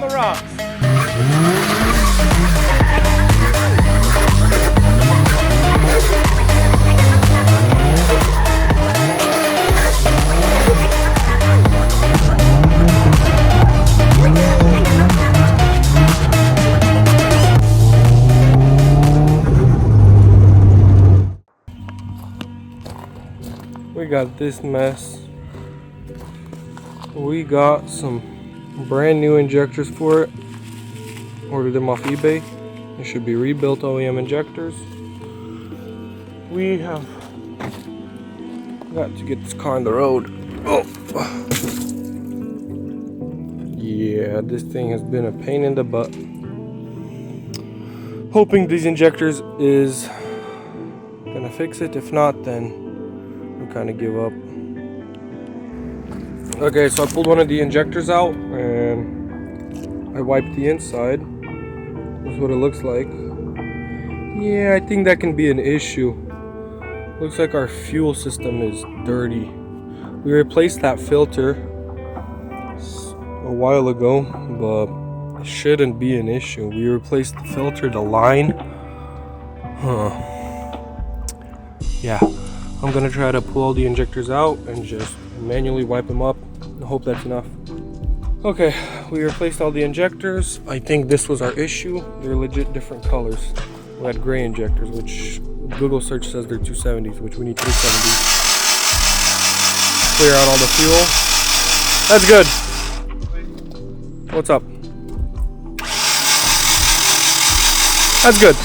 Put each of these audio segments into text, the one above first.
on the rocks. We got this mess. We got some brand new injectors for it. Ordered them off eBay. It should be rebuilt OEM injectors. We have got to get this car on the road. Oh. Yeah, this thing has been a pain in the butt. Hoping these injectors is gonna fix it. If not, then we'll kind of give up. Okay, so I pulled one of the injectors out and I wiped the inside. That's what it looks like. Yeah, I think that can be an issue. Looks like our fuel system is dirty. We replaced that filter a while ago, but it shouldn't be an issue. We replaced the filter, the line. Yeah, I'm gonna try to pull all the injectors out and just manually wipe them up. I hope that's enough. Okay, we replaced all the injectors. I think this was our issue. They're legit different colors. We had gray injectors, which Google search says they're 270s, which we need 370s. Clear out all the fuel. That's good. What's up? That's good.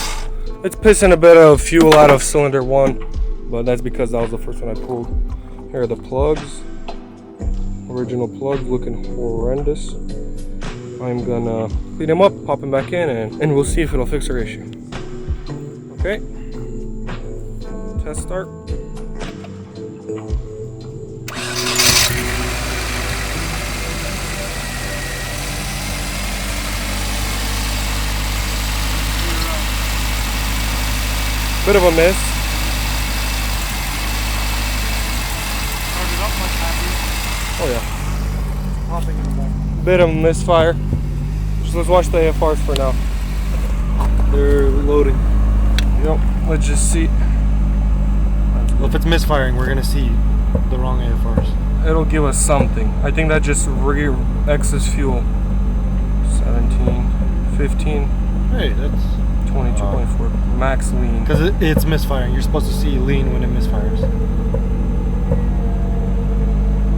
It's pissing a bit of fuel out of cylinder 1, but that's because that was the first one I pulled. Here are the plugs. Original plugs looking horrendous. I'm gonna clean them up, pop them back in, and we'll see if it'll fix our issue. Okay. Test start. Bit of a miss. Oh yeah. Popping in the back. Bit of a misfire. Just let's watch the AFRs for now. They're loading. Yep. Let's just see. Well, if it's misfiring, we're gonna see the wrong AFRs. It'll give us something. I think that just excess fuel. 17, 15. Hey, that's 22.4 max lean. Because it's misfiring. You're supposed to see lean when it misfires.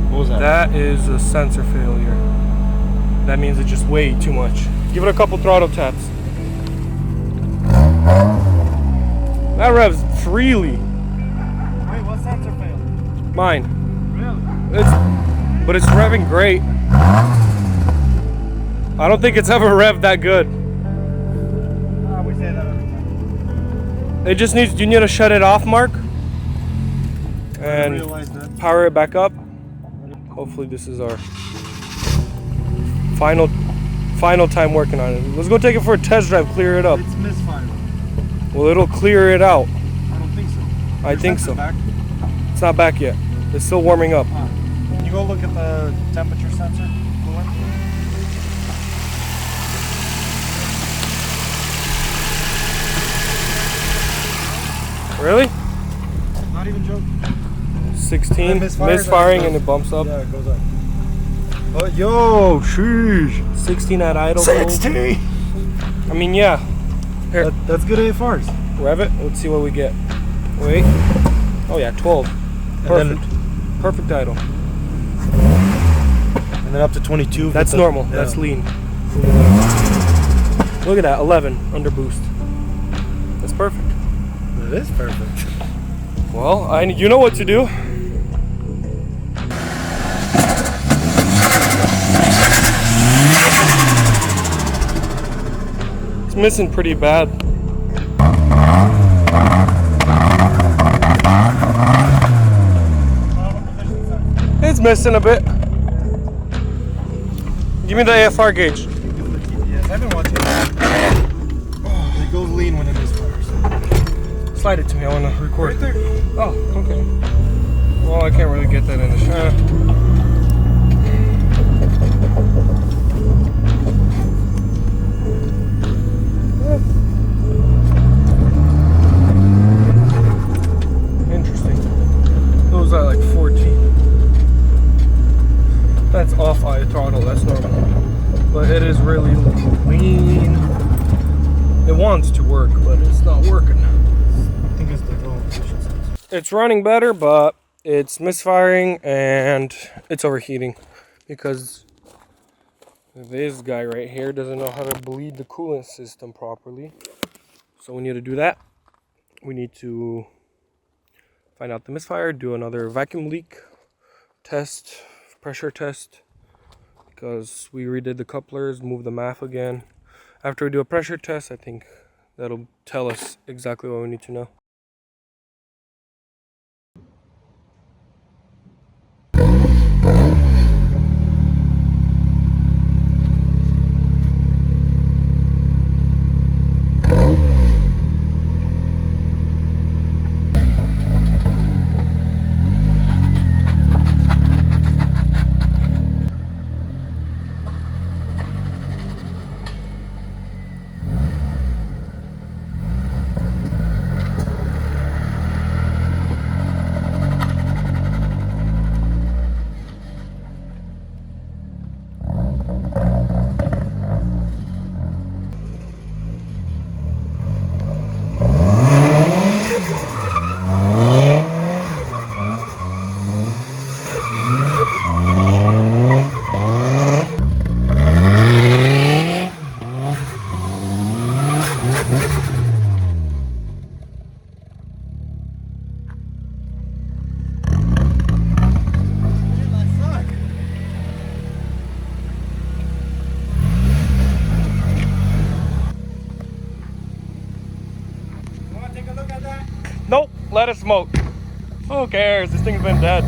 What was that? That is a sensor failure. That means it's just way too much. Give it a couple throttle taps. That revs freely. Wait, what sensor failed? Mine. Really? But it's revving great. I don't think it's ever revved that good. We say that every time. It just needs, you need to shut it off, Mark. And power it back up. Hopefully this is our final time working on it. Let's go take it for a test drive, clear it up. It's misfiring. Well, it'll clear it out. I don't think so. I think so. Back? It's not back yet. It's still warming up. Can you go look at the temperature sensor? Really? Not even joking. 16, misfiring and it bumps up. Yeah, it goes up. Oh, yo, sheesh. 16 at idle. 16! I mean, yeah. Here, That's good AFRs. rev it. Let's see what we get. Wait. Oh yeah, 12. Perfect. Perfect idle. And then up to 22. That's normal. Yeah. That's lean. Look at that, 11 under boost. That's perfect. It is perfect. Well, you know what to do. It's missing pretty bad. It's missing a bit. Give me the AFR gauge. Yes, I've been watching that. It goes lean when it misfires. Slide it to me, I want to record. Right there. Oh, okay. Well, I can't really get that in the shot. Lean. It wants to work, but it's not working. I think it's the wrong position. It's running better, but it's misfiring and it's overheating because this guy right here doesn't know how to bleed the coolant system properly. So we need to do that. We need to find out the misfire, do another vacuum leak test, pressure test, because we redid the couplers, moved the MAF again. After we do a pressure test, I think that'll tell us exactly what we need to know. Nope, let it smoke. Who cares? This thing's been dead.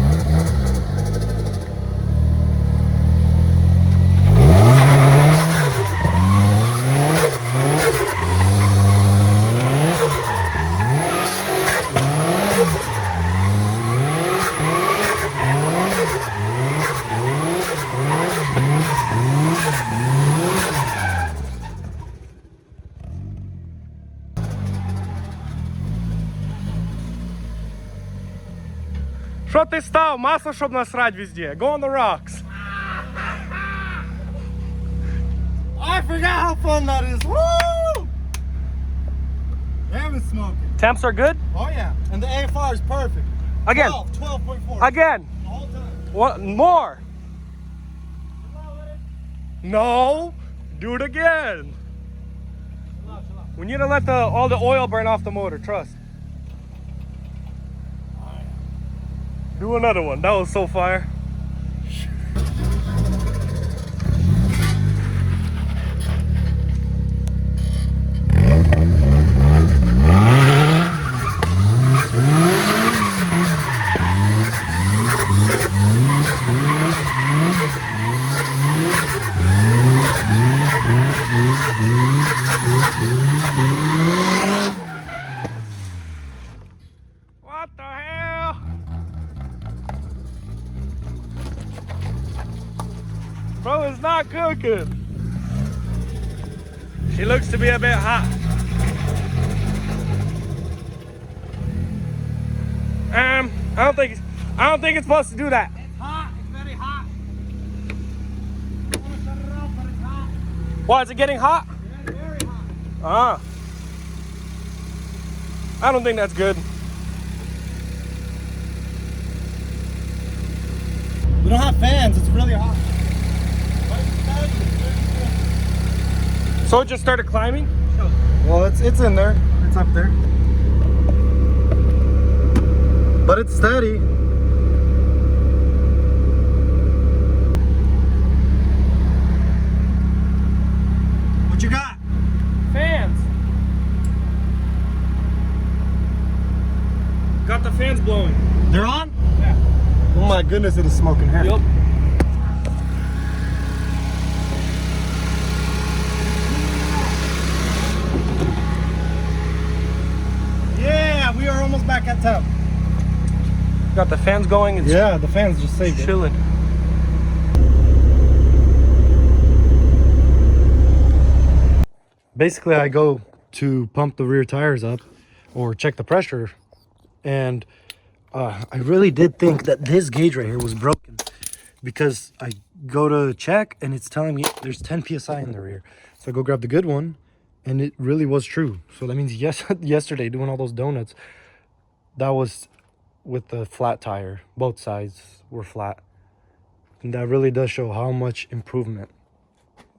Що ти став? Масло, щоб насрать везде. Go on the rocks. I forgot how fun that is. Woo! Damn, it's smoking. Temps are good? Oh yeah, and the AFR is perfect. Again. 12.4. Again. The whole time. What more? No. Do it again. We need to let all the oil burn off the motor, trust. Do another one. That was so fire. What the hell? Bro, it's not cooking. She looks to be a bit hot. I don't think it's supposed to do that. It's hot. It's very hot. I want to shut it off, but it's hot. Why is it getting hot? Yeah, very hot. I don't think that's good. We don't have fans. It's really hot. So it just started climbing? Well, it's in there. It's up there. But it's steady. What you got? Fans. Got the fans blowing. They're on? Yeah. Oh my goodness, it is smoking here. Yep. Yeah, we are almost back at temp. Got the fans going. It's Yeah, the fans just saved it. chilling. Basically, I go to pump the rear tires up or check the pressure, and I really did think that this gauge right here was broken, because I go to check and it's telling me there's 10 psi in the rear. So I go grab the good one, and it really was true. So that means yes, yesterday doing all those donuts, that was with the flat tire. Both sides were flat. And that really does show how much improvement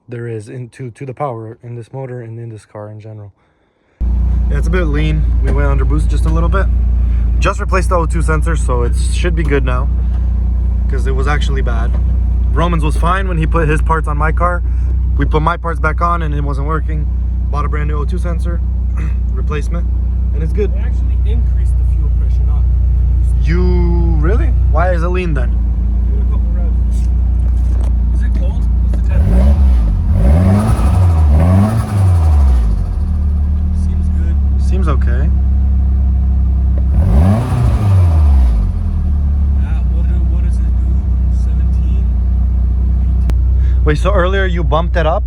there is to the power in this motor and in this car in general. Yeah, it's a bit lean. We went under boost just a little bit. Just replaced the O2 sensor, so it should be good now, because it was actually bad. Roman's was fine when he put his parts on my car. We put my parts back on and it wasn't working. Bought a brand new O2 sensor replacement, and it's good. It actually increased the fuel pressure, not reduced it. You really? Why is it lean then? Give it a couple revs. Is it cold? What's the temperature? Seems good. Seems okay. What does it do? 17? Wait, so earlier you bumped it up?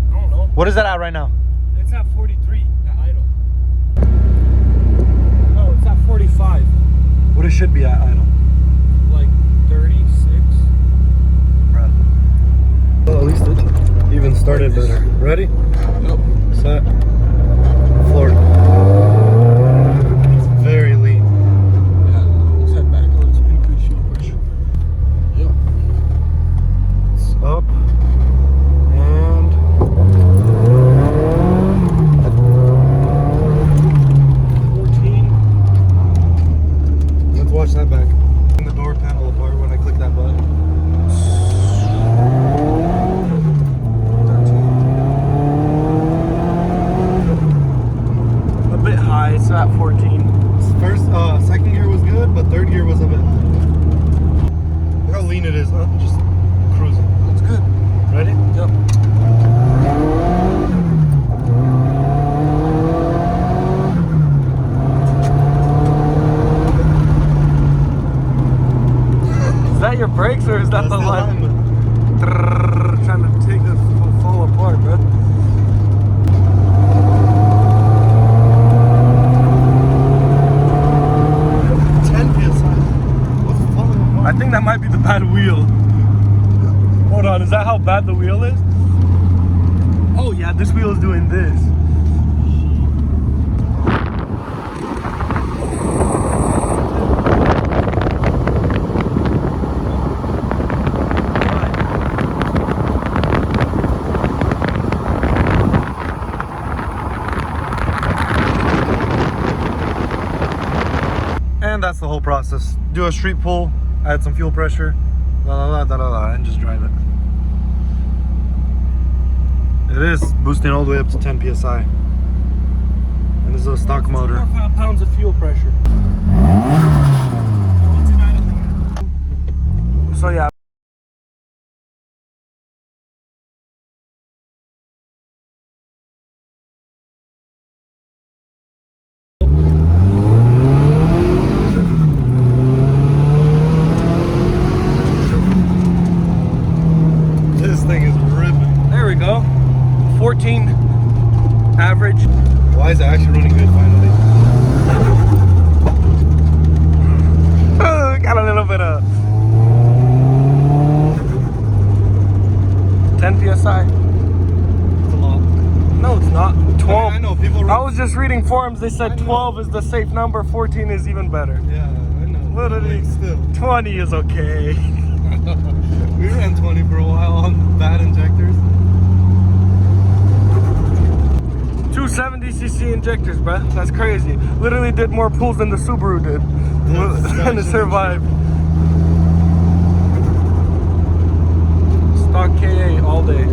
I don't know. What is that at right now? It's at 43 at idle. No, it's at 45. What it should be at idle? Like 36. Well, at least it even started better. Ready? Yep. Set. Floored. It's very lean. Yeah, let's head back. Let's increase fuel pressure. Yep. It's up. And 14. let's watch that back. In the door panel apart when I click that button. 13. A bit high, it's at 14. Second gear was good, but third gear was a bit high. Look how lean it is, huh? Just cruising. That's good. Ready? Yep. Is that your brakes or is that That's the line? alignment. Trying to take this fall apart, man. I think that might be the bad wheel. Hold on, is that how bad the wheel is? Oh yeah, this wheel is doing this. And that's the whole process. Do a street pull, add some fuel pressure, la la la da la la, and just drive it. It is boosting all the way up to 10 psi. And this is a stock motor. 5 pounds of fuel pressure. So yeah. This thing is ripping. There we go. 14 average. Why is it actually running good finally? Got a little bit of 10 psi. It's a lot. No, it's not. 12. I know, people I run. was just reading forums. They said 12 is the safe number. 14 is even better. Yeah, I know. Literally, Like, still. 20 is okay. We ran 20 for a while on bad injectors. 270cc injectors, bruh. That's crazy. Literally did more pulls than the Subaru did. And it survived. Stock KA all day.